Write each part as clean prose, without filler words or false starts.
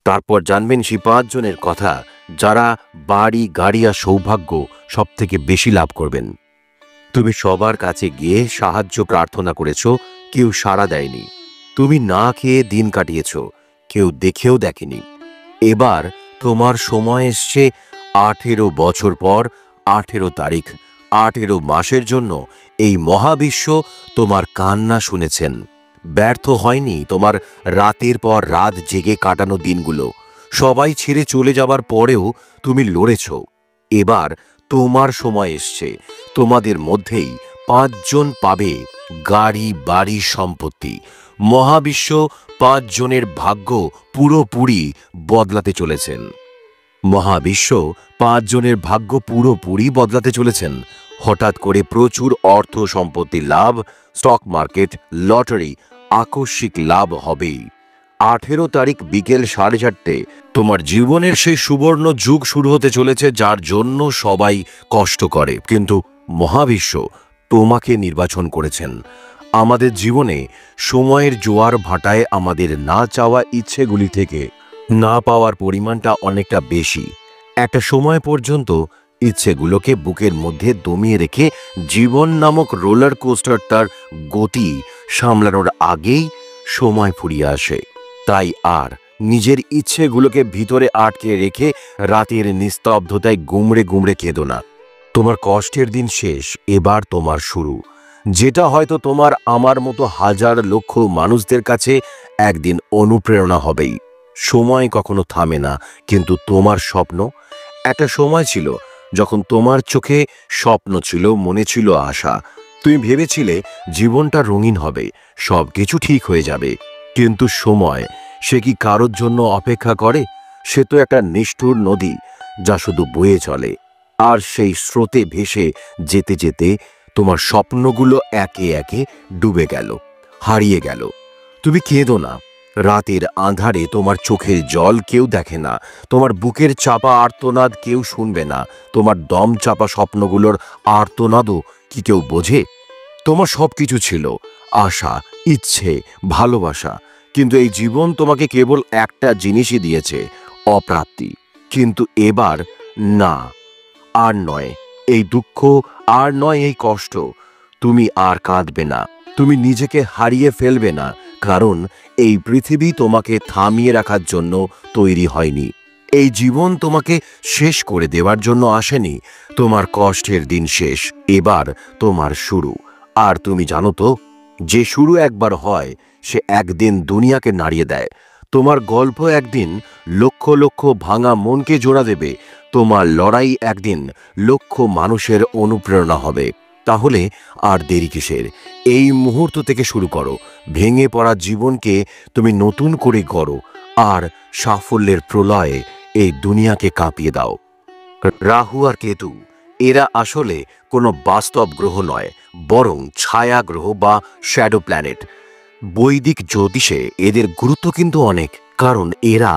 তারপর জানবেন সেই ৫ জনের কথা যারা বাড়ি, গাড়ি আর সৌভাগ্য সবথেকে বেশি লাভ করবেন। তুমি সবার কাছে গিয়ে সাহায্য প্রার্থনা করেছ, কেউ সাড়া দেয়নি। তুমি না খেয়ে দিন কাটিয়েছ, কেউ দেখেও দেখেনি। এবার তোমার সময় এসছে ১৮ বছর পর ১৮ তারিখ ১৮ মাসের জন্য এই মহাবিশ্ব তোমার কান্না শুনেছেন। ব্যর্থ হয়নি তোমার রাতের পর রাত জেগে কাটানো দিনগুলো। সবাই ছেড়ে চলে যাবার পরেও তুমি লড়েছ। এবার তোমার সময় এসছে। তোমাদের মধ্যেই ৫ জন পাবে গাড়ি, বাড়ি, সম্পত্তি। মহাবিশ্ব ৫ জনের ভাগ্য পুরোপুরি বদলাতে চলেছেন। মহাবিশ্ব ৫ জনের ভাগ্য পুরোপুরি বদলাতে চলেছেন। হঠাৎ করে প্রচুর অর্থ সম্পত্তি লাভ, স্টক মার্কেট, লটারি, আকস্মিক লাভ হবেই। ১৮ তারিখ বিকেল ৪:৩০ তোমার জীবনের সেই সুবর্ণ যুগ শুরু হতে চলেছে, যার জন্য সবাই কষ্ট করে, কিন্তু মহাবিশ্ব তোমাকে নির্বাচন করেছেন। আমাদের জীবনে সময়ের জোয়ার ভাটায় আমাদের না চাওয়া ইচ্ছেগুলি থেকে না পাওয়ার পরিমাণটা অনেকটা বেশি। একটা সময় পর্যন্ত ইচ্ছেগুলোকে বুকের মধ্যে দমিয়ে রেখে জীবন নামক রোলার কোস্টার তার গতি সামলানোর আগেই সময় ফুরিয়ে আসে। তাই আর নিজের ইচ্ছেগুলোকে ভিতরে আটকে রেখে রাতের নিস্তব্ধতায় গুমড়ে গুমড়ে কেঁদো না। তোমার কষ্টের দিন শেষ, এবার তোমার শুরু। যেটা হয়তো তোমার আমার মতো হাজার লক্ষ মানুষদের কাছে একদিন অনুপ্রেরণা হবেই। সময় কখনো থামে না, কিন্তু তোমার স্বপ্ন। একটা সময় ছিল যখন তোমার চোখে স্বপ্ন ছিল, মনে ছিল আশা। তুমি ভেবেছিলে জীবনটা রঙিন হবে, সবকিছু ঠিক হয়ে যাবে। কিন্তু সময়, সে কি কারোর জন্য অপেক্ষা করে? সে তো একটা নিষ্ঠুর নদী, যা শুধু বয়ে চলে। আর সেই স্রোতে ভেসে যেতে যেতে তোমার স্বপ্নগুলো একে একে ডুবে গেল, হারিয়ে গেল। তুমি কেঁদো না। রাতের আঁধারে তোমার চোখের জল কেউ দেখে না, তোমার বুকের চাপা আর্তনাদ কেউ শুনবে না, তোমার দম চাপা স্বপ্নগুলোর আর্তনাদও কি কেউ বোঝে? তোমার সবকিছু ছিল, আশা, ইচ্ছে, ভালোবাসা। কিন্তু এই জীবন তোমাকে কেবল একটা জিনিসই দিয়েছে, অপ্রাপ্তি। কিন্তু এবার না, আর নয় এই দুঃখ, আর নয় এই কষ্ট। তুমি আর কাঁদবে না, তুমি নিজেকে হারিয়ে ফেলবে না, কারণ এই পৃথিবী তোমাকে থামিয়ে রাখার জন্য তৈরি হয়নি। এই জীবন তোমাকে শেষ করে দেওয়ার জন্য আসেনি। তোমার কষ্টের দিন শেষ, এবার তোমার শুরু। আর তুমি জানো তো, যে শুরু একবার হয় সে একদিন দুনিয়াকে নাড়িয়ে দেয়। তোমার গল্প একদিন লক্ষ লক্ষ ভাঙা মনকে জোড়া দেবে। তোমার লড়াই একদিন লক্ষ মানুষের অনুপ্রেরণা হবে। তাহলে আর দেরি কিসের? এই মুহূর্ত থেকে শুরু করো। ভেঙে পড়া জীবনকে তুমি নতুন করে গড়ো, আর সাফল্যের প্রলয়ে এই দুনিয়াকে কাঁপিয়ে দাও। রাহু আর কেতু, এরা আসলে কোনো বাস্তব গ্রহ নয়, বরং ছায়া গ্রহ বা শ্যাডো প্ল্যানেট। বৈদিক জ্যোতিষে এদের গুরুত্ব কিন্তু অনেক, কারণ এরা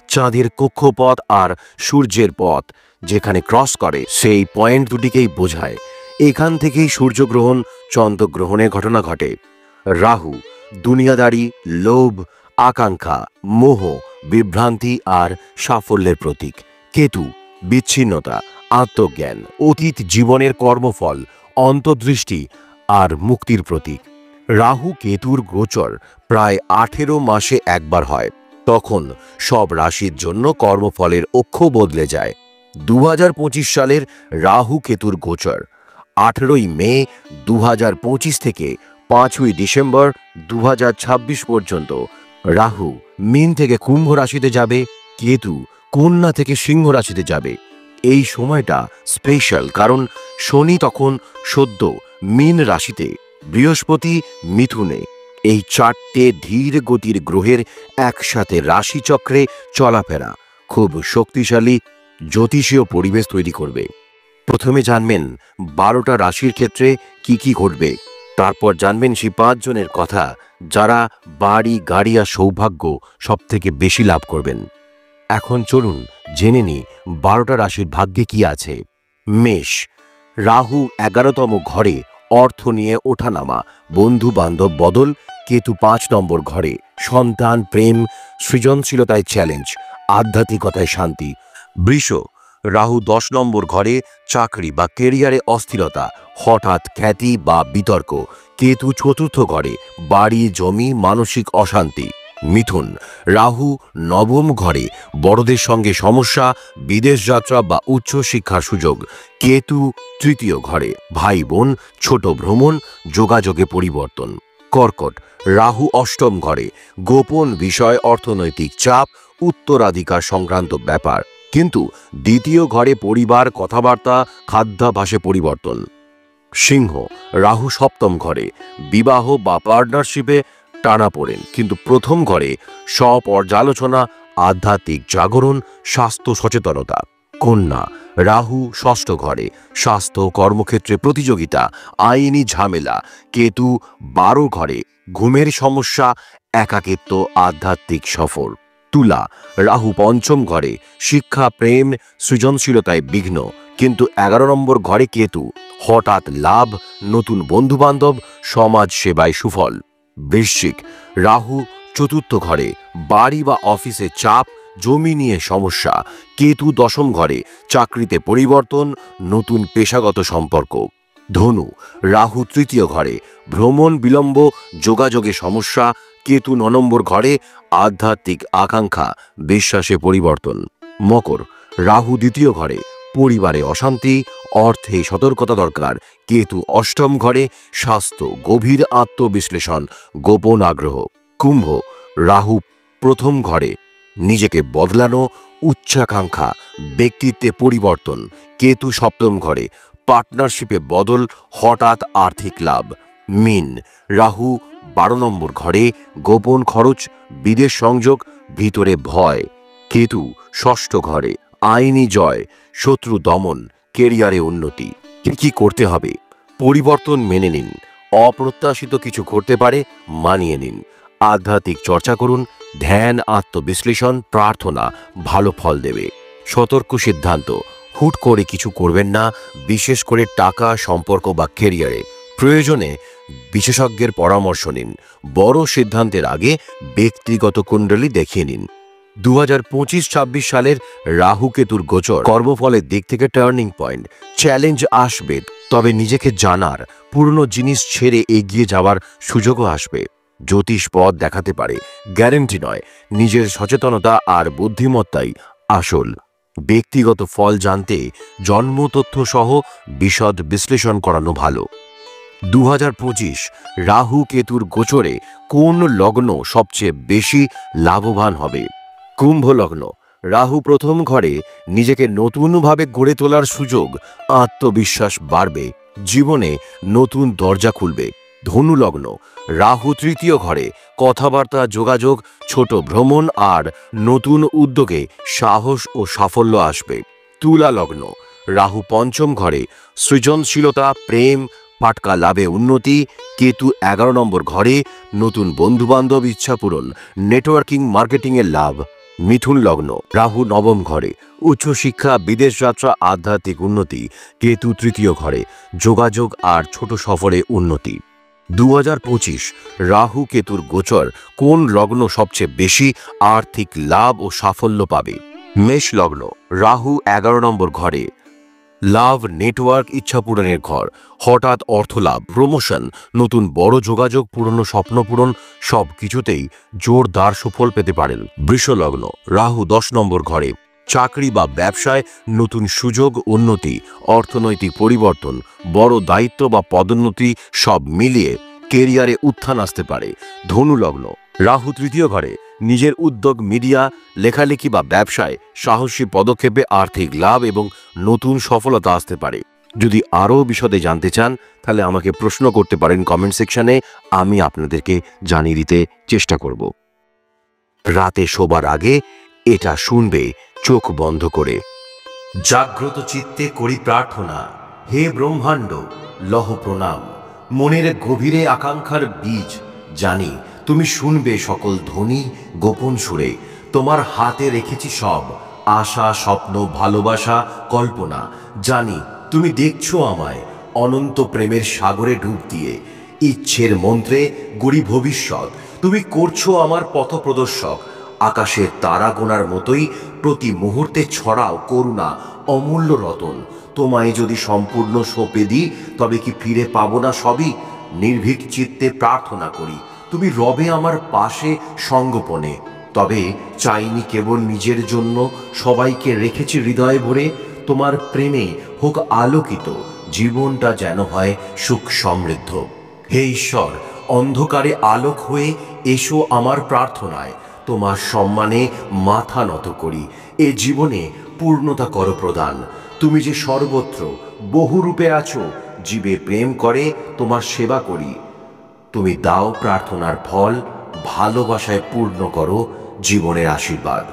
চাঁদের কক্ষপথ আর সূর্যের পথ যেখানে ক্রস করে সেই পয়েন্ট দুটিকেই বোঝায়। এখান থেকেই সূর্যগ্রহণ, চন্দ্রগ্রহণের ঘটনা ঘটে। রাহু দুনিয়াদারি, লোভ, আকাঙ্ক্ষা, মোহ, বিভ্রান্তি আর সাফল্যের প্রতীক। কেতু বিচ্ছিন্নতা, আত্মজ্ঞান, অতীত জীবনের কর্মফল, অন্তর্দৃষ্টি আর মুক্তির প্রতীক। রাহু কেতুর গোচর প্রায় ১৮ মাসে একবার হয়। তখন সব রাশির জন্য কর্মফলের অক্ষ বদলে যায়। ২০২৫ সালের রাহু কেতুর গোচর ১৮ই মে ২০২৫ থেকে ৫ই ডিসেম্বর ২০২৬ পর্যন্ত। রাহু মীন থেকে কুম্ভ রাশিতে যাবে, কেতু কন্যা থেকে সিংহ রাশিতে যাবে। এই সময়টা স্পেশাল, কারণ শনি তখন সদ্য মীন রাশিতে, বৃহস্পতি মিথুনে। এই ৪টে ধীর গতির গ্রহের একসাথে রাশিচক্রে চলাফেরা খুব শক্তিশালী জ্যোতিষীয় পরিবেশ তৈরি করবে। প্রথমে জানবেন ১২টা রাশির ক্ষেত্রে কি কি ঘটবে। তারপর জানবেন সেই ৫ জনের কথা যারা বাড়ি, গাড়ি আর সৌভাগ্য সবথেকে বেশি লাভ করবেন। এখন চলুন জেনে নিই ১২টা রাশির ভাগ্যে কি আছে। মেষ, রাহু ১১তম ঘরে, অর্থ নিয়ে ওঠানামা, বন্ধু বান্ধব বদল। কেতু ৫ নম্বর ঘরে, সন্তান, প্রেম, সৃজনশীলতায় চ্যালেঞ্জ। আধ্যাত্মিকতায় শান্তি। বৃষ, রাহু 10 নম্বর ঘরে চাকরি বা কেরিয়ারে অস্থিরতা, হঠাৎ খ্যাতি বা বিতর্ক। কেতু 4র্থ ঘরে বাড়ি জমি মানসিক অশান্তি। মিথুন, রাহু 9ম ঘরে বড়দের সঙ্গে সমস্যা, বিদেশ যাত্রা বা উচ্চ শিক্ষার সুযোগ। কেতু 3য় ঘরে ভাই বোন, ছোট ভ্রমণ, যোগাযোগে পরিবর্তন। কর্কট, রাহু 8ম ঘরে গোপন বিষয়, অর্থনৈতিক চাপ, উত্তরাধিকার সংক্রান্ত ব্যাপার। কিন্তু 2য় ঘরে পরিবার, কথাবার্তা, খাদ্যাভ্যাসে পরিবর্তন। সিংহ, রাহু 7ম ঘরে বিবাহ বা পার্টনারশিপে টানাপোড়েন, কিন্তু 1ম ঘরে স্বপর্যালোচনা, আধ্যাত্মিক জাগরণ, স্বাস্থ্য সচেতনতা। কন্যা, রাহু 6ষ্ঠ ঘরে স্বাস্থ্য, কর্মক্ষেত্রে প্রতিযোগিতা, আইনি ঝামেলা। কেতু 12 ঘরে ঘুমের সমস্যা, একাকিত্ব, আধ্যাত্মিক সফর। তুলা, রাহু 5ম ঘরে শিক্ষা, প্রেম, সৃজনশীলতায় বিঘ্ন, কিন্তু 11 নম্বর ঘরে কেতু, হঠাৎ লাভ, নতুন বন্ধুবান্ধব, সমাজ সেবায় সুফল। বৃশ্চিক, রাহু 4র্থ ঘরে বাড়ি বা অফিসে চাপ, জমি নিয়ে সমস্যা। কেতু 10ম ঘরে চাকরিতে পরিবর্তন, নতুন পেশাগত সম্পর্ক। ধনু, রাহু 3য় ঘরে ভ্রমণ বিলম্ব, যোগাযোগে সমস্যা। কেতু 9 নম্বর ঘরে আধ্যাত্মিক আকাঙ্ক্ষা, বিশ্বাসে পরিবর্তন। মকর, রাহু 2য় ঘরে পরিবারে অশান্তি, অর্থে সতর্কতা দরকার। কেতু 8ম ঘরে স্বাস্থ্য, গভীর আত্মবিশ্লেষণ, গোপন আগ্রহ। কুম্ভ, রাহু 1ম ঘরে নিজেকে বদলানো, উচ্চাকাঙ্ক্ষা, ব্যক্তিত্বে পরিবর্তন। কেতু 7ম ঘরে পার্টনারশিপে বদল, হঠাৎ আর্থিক লাভ। মীন, রাহু 12 নম্বর ঘরে গোপন খরচ, বিদেশ সংযোগ, ভিতরে ভয়। কেতু 6ষ্ঠ ঘরে আইনি জয়, শত্রু দমন, কেরিয়ারে উন্নতি। কি করতে হবে? পরিবর্তন মেনে নিন, অপ্রত্যাশিত কিছু ঘটতে পারে, মানিয়ে নিন। আধ্যাত্মিক চর্চা করুন, ধ্যান, আত্মবিশ্লেষণ, প্রার্থনা ভালো ফল দেবে। সতর্ক সিদ্ধান্ত, হুট করে কিছু করবেন না, বিশেষ করে টাকা, সম্পর্ক বা কেরিয়ারে। প্রয়োজনে বিশেষজ্ঞের পরামর্শ নিন। বড় সিদ্ধান্তের আগে ব্যক্তিগত কুণ্ডলী দেখিয়ে নিন। 2025-26 সালের রাহু কেতুর গোচর কর্মফলের দিক থেকে টার্নিং পয়েন্ট। চ্যালেঞ্জ আসবে, তবে নিজেকে জানার, পুরনো জিনিস ছেড়ে এগিয়ে যাওয়ার সুযোগও আসবে। জ্যোতিষ পথ দেখাতে পারে, গ্যারেন্টি নয়। নিজের সচেতনতা আর বুদ্ধিমত্তাই আসল। ব্যক্তিগত ফল জানতে জন্ম তথ্য সহ বিশদ বিশ্লেষণ করানো ভালো। 2025 রাহু কেতুর গোচরে কোন লগ্ন সবচেয়ে বেশি লাভবান হবে? কুম্ভ লগ্ন, রাহু 1ম ঘরে নিজেকে নতুনভাবে গড়ে তোলার সুযোগ, আত্মবিশ্বাস বাড়বে, জীবনে নতুন দরজা খুলবে। ধনু লগ্ন, রাহু 3য় ঘরে কথাবার্তা, যোগাযোগ, ছোট ভ্রমণ আর নতুন উদ্যোগে সাহস ও সাফল্য আসবে। তুলা লগ্ন, রাহু 5ম ঘরে সৃজনশীলতা, প্রেম, ফাটকা লাভে উন্নতি। কেতু 11 নম্বর ঘরে নতুন বন্ধুবান্ধব, ইচ্ছা পূরণ, নেটওয়ার্কিং, মার্কেটিংয়ের লাভ। মিথুন লগ্ন, রাহু 9ম ঘরে উচ্চশিক্ষা, বিদেশ যাত্রা, আধ্যাত্মিক উন্নতি। কেতু 3য় ঘরে যোগাযোগ আর ছোট সফরে উন্নতি। 2025 রাহু কেতুর গোচর কোন লগ্ন সবচেয়ে বেশি আর্থিক লাভ ও সাফল্য পাবে? মেষ লগ্ন, রাহু 11 নম্বর ঘরে লাভ, নেটওয়ার্ক, ইচ্ছা পূরণের ঘর। হঠাৎ অর্থলাভ, প্রমোশন, নতুন বড় যোগাযোগ, পুরনো স্বপ্ন পূরণ, সব কিছুতেই জোরদার সুফল পেতে পারেন। বৃষ লগ্ন, রাহু 10 নম্বর ঘরে চাকরি বা ব্যবসায় নতুন সুযোগ, উন্নতি, অর্থনৈতিক পরিবর্তন, বড় দায়িত্ব বা পদোন্নতি, সব মিলিয়ে কেরিয়ারে উত্থান আসতে পারে। ধনু লগ্ন, রাহু 3য় ঘরে নিজের উদ্যোগ, মিডিয়া, লেখালেখি বা ব্যবসায় সাহসী পদক্ষেপে আর্থিক লাভ এবং নতুন সফলতা আসতে পারে। যদি আরও বিশদে জানতে চান তাহলে আমাকে প্রশ্ন করতে পারেন কমেন্ট সেকশনে, আমি আপনাদেরকে জানিয়ে দিতে চেষ্টা করব। রাতে শোবার আগে এটা শুনবে চোখ বন্ধ করে। জাগ্রত চিত্তে করি প্রার্থনা, হে ব্রহ্মাণ্ড লহ প্রণাম। মনের গভীরে আকাঙ্ক্ষার বীজ, জানি তুমি শুনবে সকল ধ্বনি গোপন সুরে। তোমার হাতে রেখেছি সব আশা, স্বপ্ন, ভালোবাসা, কল্পনা। জানি তুমি দেখছো আমায় অনন্ত প্রেমের সাগরে ডুব দিয়ে। ইচ্ছের মন্ত্রে গড়ি ভবিষ্যৎ, তুমি করছো আমার পথ প্রদর্শক। আকাশের তারা গোনার মতোই প্রতি মুহূর্তে ছড়াও করুণা, অমূল্য রতন। তোমায় যদি সম্পূর্ণ সঁপে দিই, তবে কি ফিরে পাবো না সবই? নির্ভীক চিত্তে প্রার্থনা করি, তুমি রবে আমার পাশে সঙ্গোপনে। তবে চাইনি কেবল নিজের জন্য, সবাইকে রেখেছি হৃদয়ে ভরে। তোমার প্রেমে হোক আলোকিত জীবনটা, যেন হয় সুখ সমৃদ্ধ। হে ঈশ্বর, অন্ধকারে আলোক হয়ে এসো আমার প্রার্থনায়। তোমার সম্মানে মাথা নত করি, এ জীবনে পূর্ণতা করো প্রদান। তুমি যে সর্বত্র বহুরূপে আছো, জীবে প্রেম করে তোমার সেবা করি। তুমি দাও প্রার্থনার ফল, ভালোবাসায় পূর্ণ করো জীবনের আশীর্বাদ।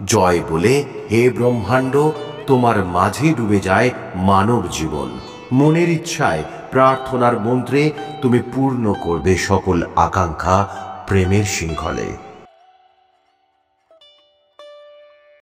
জয় বলে হে ব্রহ্মাণ্ড, তোমার মাঝে ডুবে যায় মানব জীবন। মনের ইচ্ছায় প্রার্থনার মন্ত্রে তুমি পূর্ণ করবে সকল আকাঙ্ক্ষা প্রেমের শৃঙ্খলে।